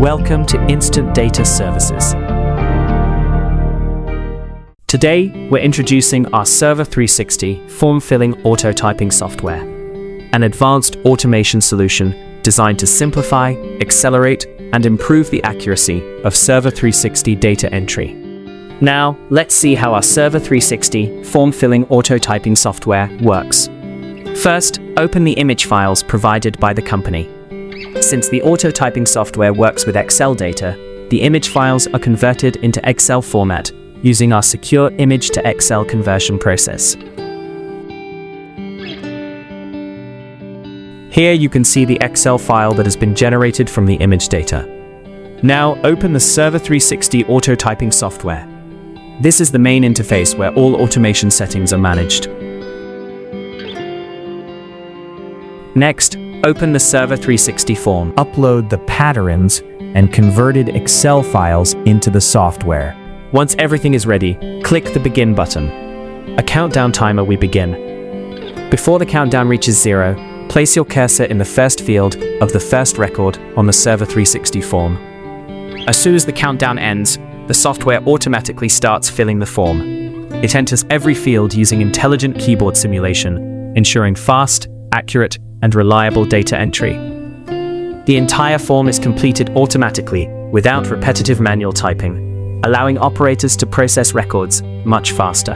Welcome to Instant Data Services. Today, we're introducing our Server 360 form-filling auto-typing software, an advanced automation solution designed to simplify, accelerate, and improve the accuracy of Server 360 data entry. Now, let's see how our Server 360 form-filling auto-typing software works. First, open the image files provided by the company. Since the auto-typing software works with Excel data, the image files are converted into Excel format using our secure image-to-Excel conversion process. Here you can see the Excel file that has been generated from the image data. Now open the Server 360 auto-typing software. This is the main interface where all automation settings are managed. Next, open the Server 360 form. Upload the patterns and converted Excel files into the software. Once everything is ready, click the Begin button. A countdown timer will begin. Before the countdown reaches 0, place your cursor in the first field of the first record on the Server 360 form. As soon as the countdown ends, the software automatically starts filling the form. It enters every field using intelligent keyboard simulation, ensuring fast, accurate, and reliable data entry. The entire form is completed automatically without repetitive manual typing, allowing operators to process records much faster.